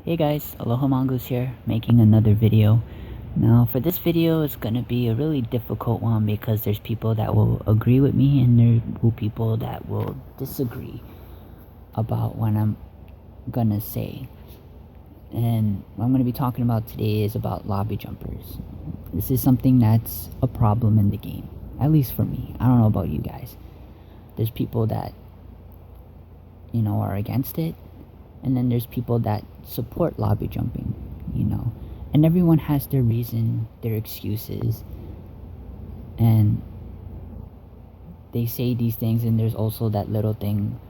Hey guys, Aloha Mongoose here, making another video. Now for this video, it's gonna be a really difficult one because there's people that will agree with me and there will be people that will disagree about what I'm gonna say. And what I'm gonna be talking about today is about lobby jumpers. This is something that's a problem in the game, at least for me. I don't know about you guys. There's people that, are against it, and then there's people that support lobby jumping, and everyone has their reason, their excuses, and they say these things, and there's also that little thing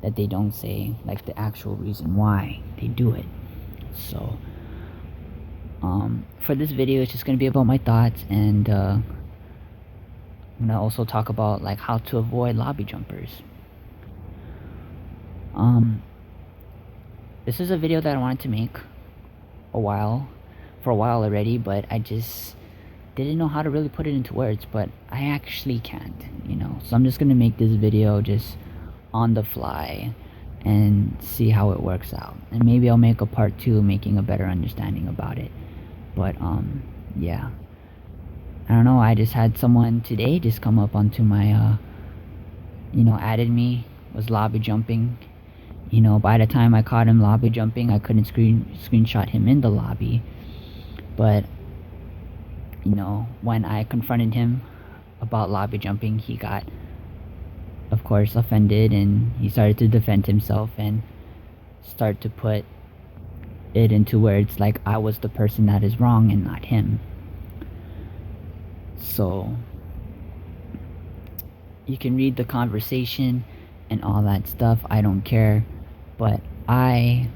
that they don't say, like the actual reason why they do it. So for this video, it's just going to be about my thoughts, and I'm going to also talk about like how to avoid lobby jumpers. This is a video that I wanted to make for a while already, but I just didn't know how to really put it into words, but I actually can't, so I'm just gonna make this video just on the fly and see how it works out, and maybe I'll make a part 2 making a better understanding about it. But yeah, I don't know, I just had someone today just come up onto my added me, was lobby jumping. By the time I caught him lobby jumping, I couldn't screenshot him in the lobby. But, when I confronted him about lobby jumping, he got, of course, offended, and he started to defend himself and start to put it into words like I was the person that is wrong and not him. So, you can read the conversation and all that stuff, I don't care. But I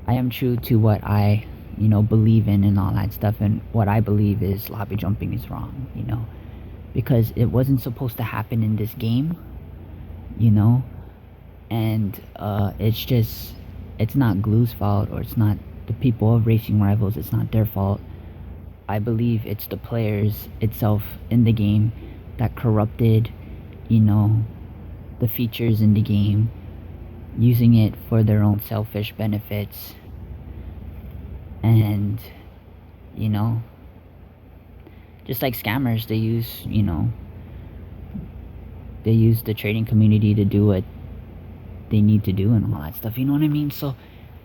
am true to what I, believe in and all that stuff, and what I believe is lobby jumping is wrong, because it wasn't supposed to happen in this game, and it's not Glue's fault, or it's not the people of Racing Rivals, it's not their fault. I believe it's the players itself in the game that corrupted, the features in the game, using it for their own selfish benefits, and just like scammers, they use the trading community to do what they need to do and all that stuff, you know what I mean? So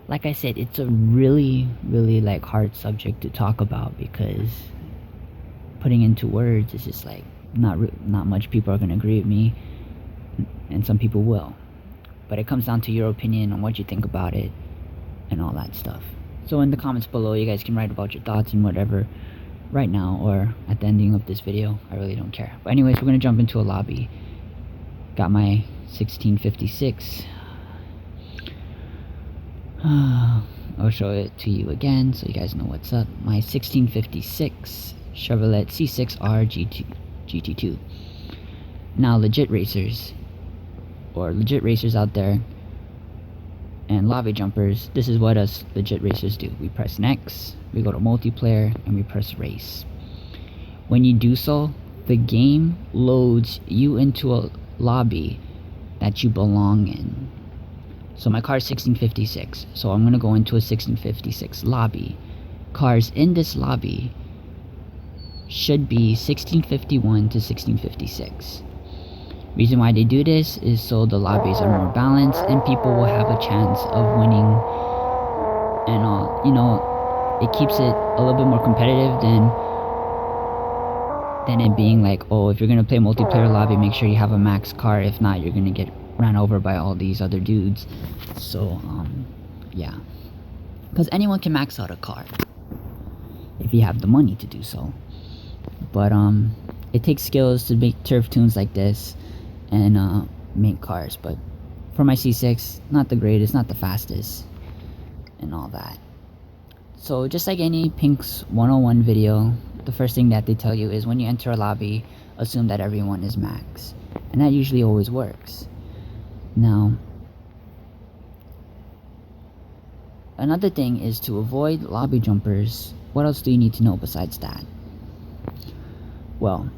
like I said, it's a really like hard subject to talk about, because putting into words is just like not much people are gonna agree with me, and some people will. But it comes down to your opinion on what you think about it and all that stuff. So in the comments below, you guys can write about your thoughts and whatever right now, or at the ending of this video. I really don't care. But anyways, we're going to jump into a lobby. Got my 1656. I'll show it to you again so you guys know what's up. My 1656 Chevrolet C6R GT2. Now, legit racers out there and lobby jumpers, this is what us legit racers do. We press next, we go to multiplayer, and we press race. When you do so, the game loads you into a lobby that you belong in. So my car is 1656, so I'm gonna go into a 1656 lobby. Cars in this lobby should be 1651 to 1656. Reason why they do this is so the lobbies are more balanced and people will have a chance of winning, and it keeps it a little bit more competitive than it being like, oh, if you're gonna play multiplayer lobby, make sure you have a max car, if not you're gonna get ran over by all these other dudes. So yeah, because anyone can max out a car if you have the money to do so, but it takes skills to make turf tunes like this and make cars. But for my C6, not the greatest, not the fastest, and all that. So just like any Pink's 101 video, the first thing that they tell you is when you enter a lobby, assume that everyone is max, and that usually always works. Now, another thing is to avoid lobby jumpers. What else do you need to know besides that? Well,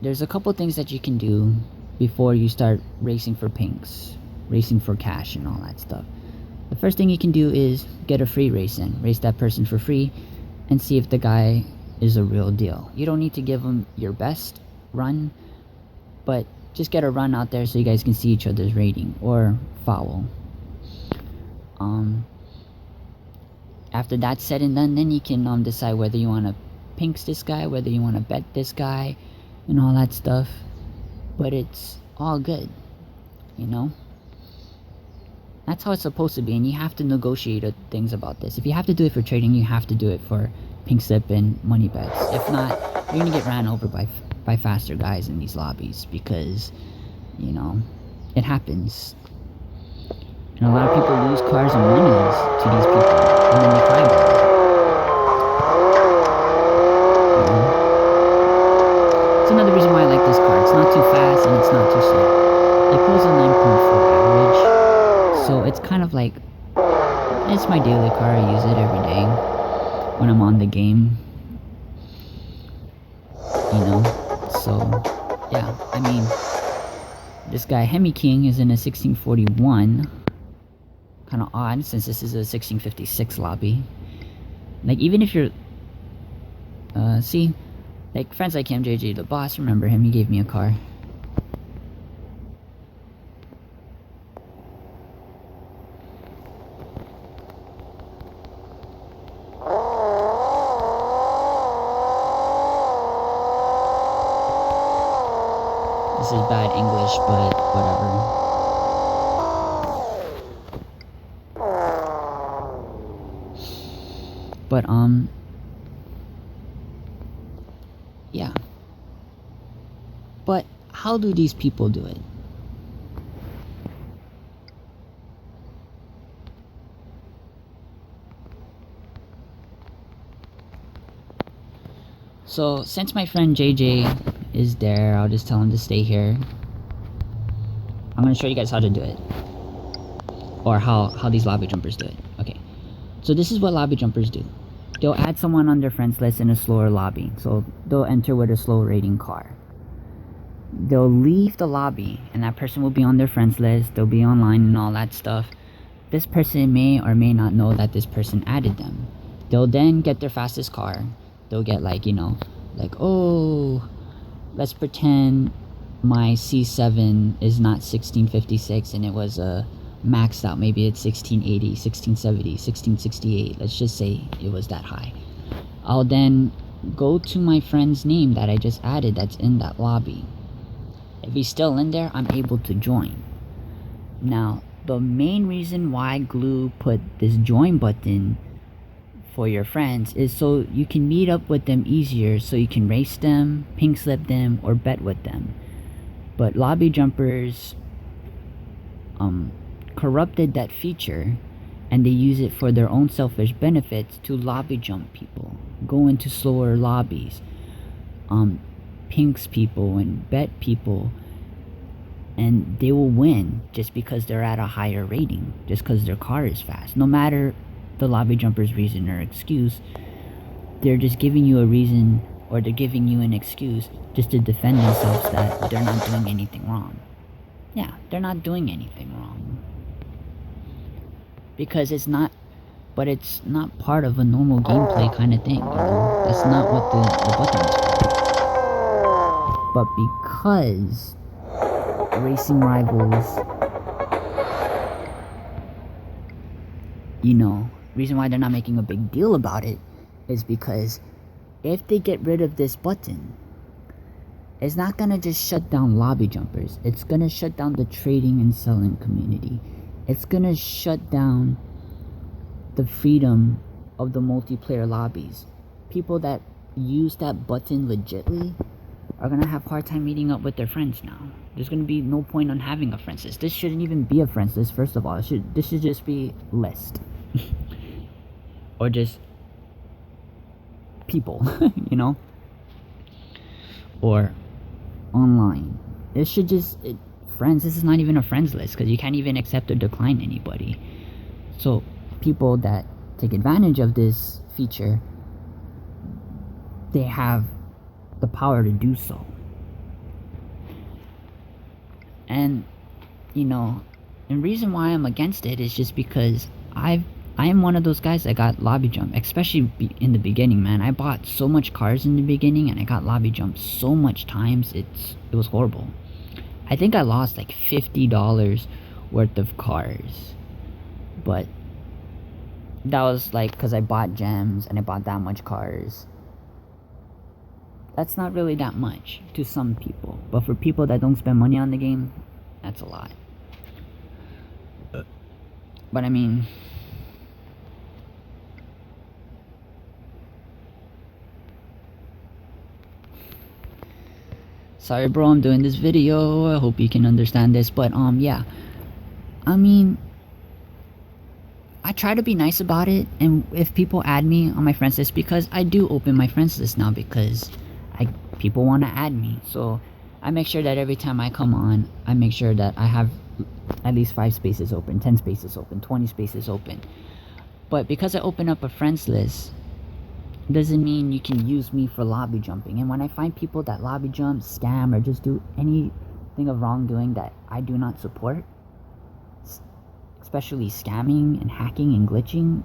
there's a couple things that you can do before you start racing for pinks, racing for cash and all that stuff. the first thing you can do is get a free race in. Race that person for free and see if the guy is a real deal. You don't need to give him your best run, but just get a run out there so you guys can see each other's rating or foul. After that's said and done, then you can decide whether you want to pinks this guy, whether you want to bet this guy, and all that stuff. But it's all good, you know? That's how it's supposed to be, and you have to negotiate things about this. If you have to do it for trading, you have to do it for pink slip and money bets. If not, you're gonna get ran over by faster guys in these lobbies, because, you know, it happens. And a lot of people lose cars and monies to these people, and then they cry about it. You know? It's another reason why I like this car. It's not too fast and it's not too slow. It pulls a 9.4 average, so it's kind of like, it's my daily car. I use it every day when I'm on the game. You know? So, yeah, I mean, this guy, Hemi King, is in a 1641. Kind of odd, since this is a 1656 lobby. Like, even if you're see, like friends like him, JJ the boss, remember him, he gave me a car. This is bad English, but whatever. But yeah. But how do these people do it? So since my friend JJ is there, I'll just tell him to stay here. I'm gonna show you guys how to do it, or how these lobby jumpers do it. Okay, so this is what lobby jumpers do. They'll add someone on their friends list in a slower lobby, so they'll enter with a slow rating car. They'll leave the lobby, and that person will be on their friends list. They'll be online and all that stuff. This person may or may not know that this person added them. They'll then get their fastest car. They'll get, like, you know, like, oh, let's pretend my C7 is not 1656 and it was maxed out. Maybe it's 1680, 1670, 1668. Let's just say it was that high. I'll then go to my friend's name that I just added that's in that lobby. If he's still in there, I'm able to join. Now, the main reason why Glue put this join button for your friends is so you can meet up with them easier, so you can race them, pink slip them, or bet with them. But lobby jumpers corrupted that feature, and they use it for their own selfish benefits to lobby jump people, go into slower lobbies, pinks people and bet people, and they will win just because they're at a higher rating, just because their car is fast. No matter the lobby jumper's reason or excuse, they're just giving you a reason, or they're giving you an excuse just to defend themselves that they're not doing anything wrong. Yeah, they're not doing anything wrong. Because it's not, but it's not part of a normal gameplay kind of thing, you know? That's not what the button is for. But because racing rivals, you know, reason why they're not making a big deal about it is because if they get rid of this button, it's not gonna just shut down lobby jumpers. It's gonna shut down the trading and selling community. It's gonna shut down the freedom of the multiplayer lobbies. People that use that button legitly are gonna have a hard time meeting up with their friends now. There's gonna be no point on having a friends list. This shouldn't even be a friends list, first of all. This should just be list. Or just people, you know? Or online. It should just... friends, this is not even a friends list, because you can't even accept or decline anybody. So people that take advantage of this feature, they have the power to do so. And, you know, the reason why I'm against it is just because I am one of those guys that got lobby jump, especially in the beginning, man. I bought so much cars in the beginning and I got lobby jump so much times. It was horrible. I think I lost like $50 worth of cars. But that was like because I bought gems and I bought that much cars. That's not really that much to some people. But for people that don't spend money on the game, that's a lot. But I mean, sorry bro, I'm doing this video. I hope you can understand this. But yeah. I mean, I try to be nice about it, and if people add me on my friends list, because I do open my friends list now because people want to add me, so I make sure that every time I come on, I make sure that I have at least 5 spaces open, 10 spaces open, 20 spaces open. But because I open up a friends list, doesn't mean you can use me for lobby jumping. And when I find people that lobby jump, scam, or just do anything of wrongdoing that I do not support, especially scamming and hacking and glitching,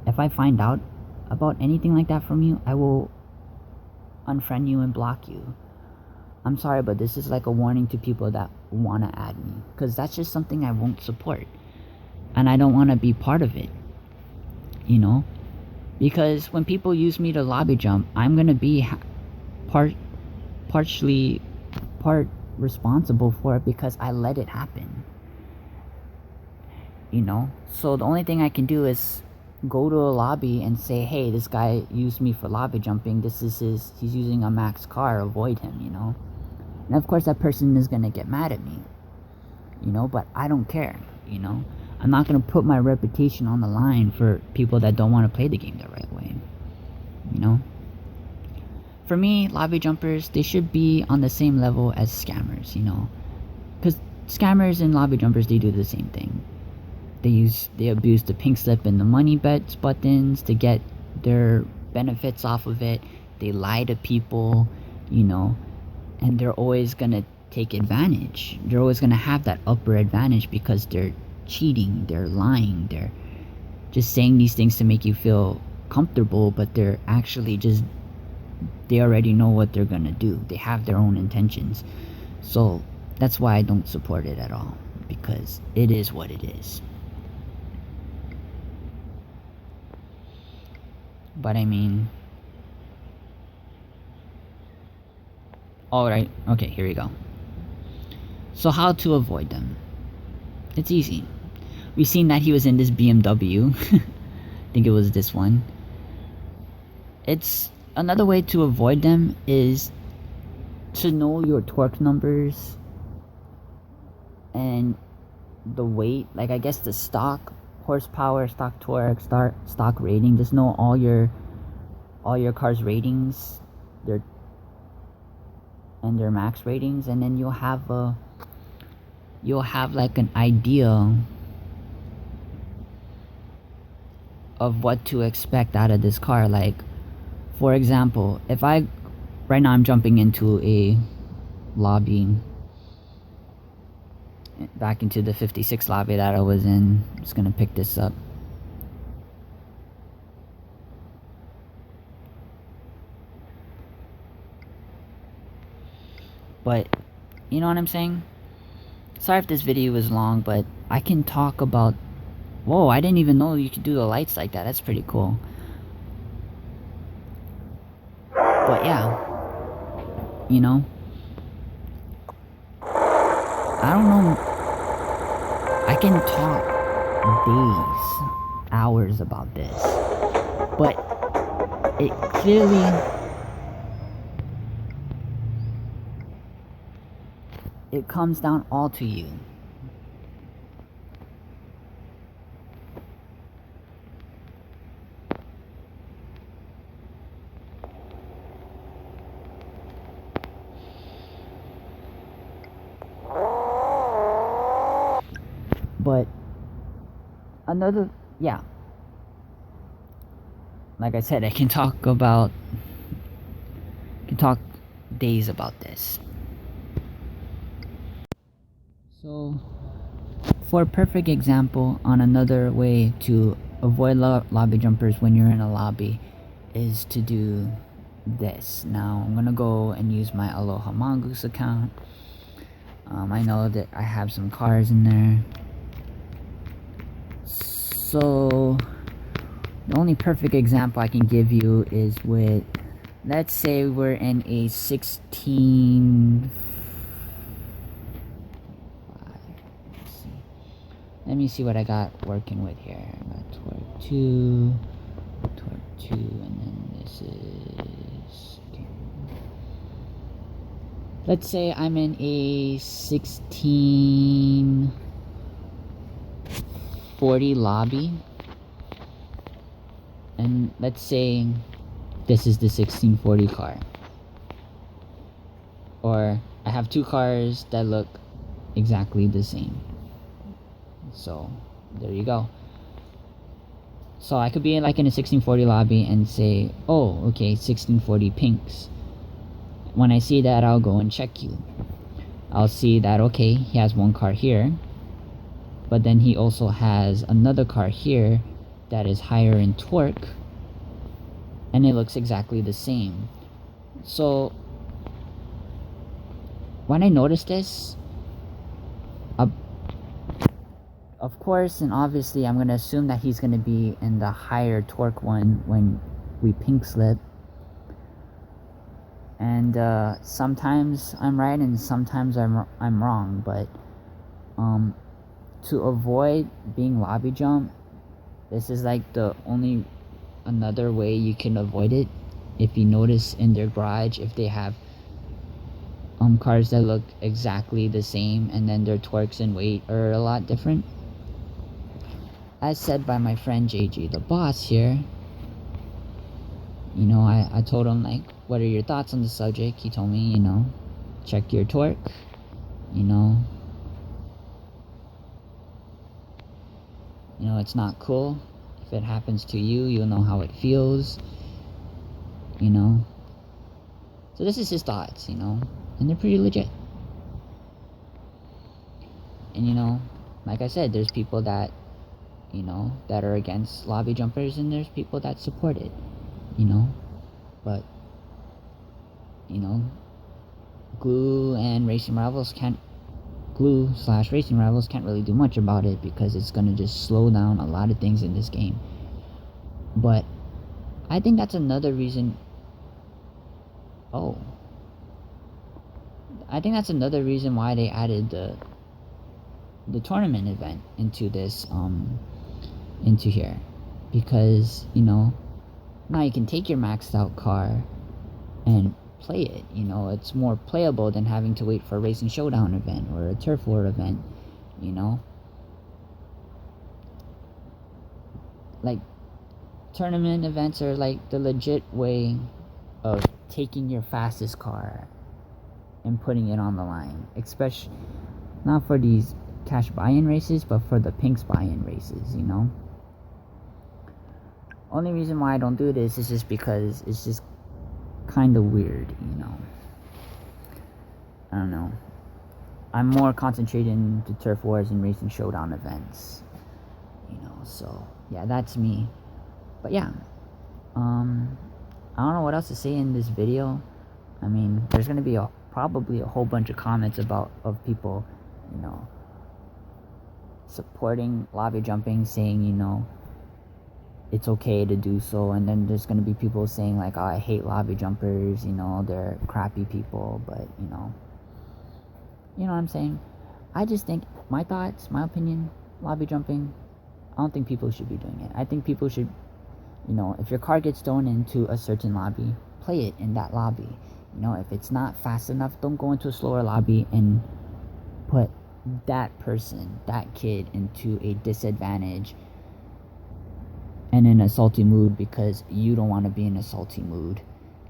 if I find out about anything like that from you, I will unfriend you and block you. I'm sorry, but this is like a warning to people that want to add me, because that's just something I won't support, and I don't want to be part of it, you know, because when people use me to lobby jump, I'm gonna be part responsible for it because I let it happen, you know. So the only thing I can do is go to a lobby and say, hey, this guy used me for lobby jumping, he's using a max car, avoid him, you know. And of course that person is gonna get mad at me, you know, but I don't care, you know. I'm not gonna put my reputation on the line for people that don't want to play the game the right way, you know. For me, lobby jumpers, they should be on the same level as scammers, you know, because scammers and lobby jumpers, they do the same thing. They abuse the pink slip and the money bets buttons to get their benefits off of it. They lie to people, you know, and they're always gonna take advantage. They're always gonna have that upper advantage because they're cheating, they're lying, they're just saying these things to make you feel comfortable, but they're actually just, they already know what they're gonna do. They have their own intentions. So that's why I don't support it at all, because it is what it is. But I mean, alright, okay, here we go. So how to avoid them? It's easy. We've seen that he was in this BMW. I think it was this one. It's another way to avoid them is to know your torque numbers and the weight, like I guess the stock horsepower, stock torque, stock rating. Just know all your car's ratings, their max ratings, and then you'll have like an idea of what to expect out of this car. Like, for example, if right now I'm jumping into a lobby, back into the 56 lobby that I was in. I'm just gonna pick this up. But you know what I'm saying? Sorry if this video is long, but I can talk about, whoa, I didn't even know you could do the lights like that. That's pretty cool. But yeah, you know, I don't know, I can talk days, hours about this, but it clearly, it comes down all to you. But another, yeah, like I said, I can talk days about this. So for a perfect example on another way to avoid lobby jumpers when you're in a lobby is to do this. Now I'm gonna go and use my Aloha Mongoose account. I know that I have some cars in there, so the only perfect example I can give you is with, let's say we're in a 16. Let me see what I got working with here. I got torque 2, and then this is... Okay. Let's say I'm in a 1640 lobby. And let's say this is the 1640 car. Or I have two cars that look exactly the same. So there you go. So I could be like in a 1640 lobby and say, oh, okay, 1640 pinks. When I see that, I'll go and check you. I'll see that, okay, he has one car here, but then he also has another car here that is higher in torque, and it looks exactly the same. So when I noticed this, of course and obviously I'm gonna assume that he's gonna be in the higher torque one when we pink slip. And sometimes I'm right and sometimes I'm wrong, but to avoid being lobby jump, this is like the only another way you can avoid it. If you notice in their garage, if they have cars that look exactly the same and then their torques and weight are a lot different, as said by my friend JG the boss here, you know, I told him, like, what are your thoughts on the subject? He told me, you know, check your torque, you know, it's not cool. If it happens to you, you'll know how it feels, you know. So this is his thoughts, you know, and they're pretty legit. And, you know, like I said, there's people that, you know, that are against lobby jumpers, and there's people that support it, you know. But, you know, Glue/Racing Rivals can't really do much about it, because it's gonna just slow down a lot of things in this game. But I think that's another reason. I think that's another reason why they added the tournament event into this into here, because, you know, now you can take your maxed out car and play it. You know, it's more playable than having to wait for a Racing Showdown event or a Turf War event, you know. Like, tournament events are like the legit way of taking your fastest car and putting it on the line, especially not for these cash buy-in races, but for the pinks buy-in races, you know. Only reason why I don't do this is just because it's just kind of weird, you know. I don't know. I'm more concentrated into Turf Wars and Racing Showdown events, you know. So yeah, that's me. But yeah, I don't know what else to say in this video. I mean, there's gonna be probably a whole bunch of comments of people, you know, supporting lobby jumping, saying, you know, it's okay to do so, and then there's gonna be people saying, like, oh, I hate lobby jumpers, you know, they're crappy people. But you know what I'm saying. I just think, my thoughts, my opinion, lobby jumping, I don't think people should be doing it. I think people should, you know, if your car gets thrown into a certain lobby, play it in that lobby. You know, if it's not fast enough, don't go into a slower lobby and put that person, that kid, into a disadvantage and in a salty mood because you don't want to be in a salty mood,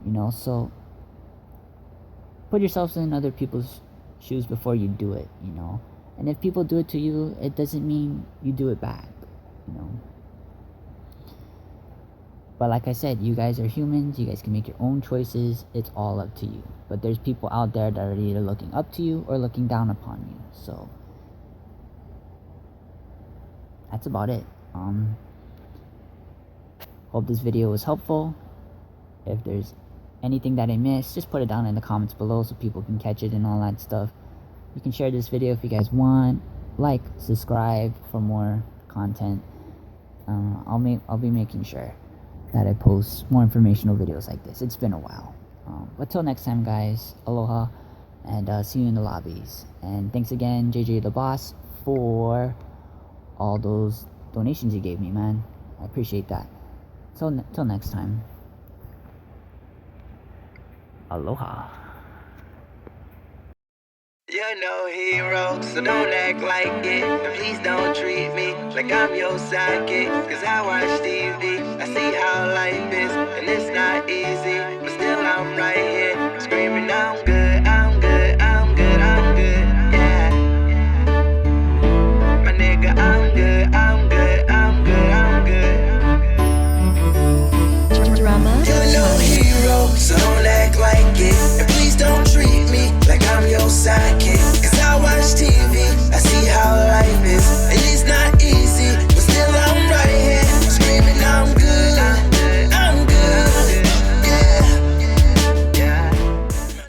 you know. So put yourselves in other people's shoes before you do it, you know. And if people do it to you, it doesn't mean you do it back, you know. But like I said, you guys are humans, you guys can make your own choices, it's all up to you. But there's people out there that are either looking up to you or looking down upon you. So that's about it. Hope this video was helpful. If there's anything that I missed, just put it down in the comments below so people can catch it and all that stuff. You can share this video if you guys want. Like, subscribe for more content. I'll be making sure that I post more informational videos like this. It's been a while. But till next time, guys, aloha, and see you in the lobbies. And thanks again, JJ the Boss, for all those donations you gave me, man. I appreciate that. Till next time. Aloha. You're no hero, so don't act like it. And please don't treat me like I'm your sidekick. Cause I watch TV, I see how life is, and it's not easy.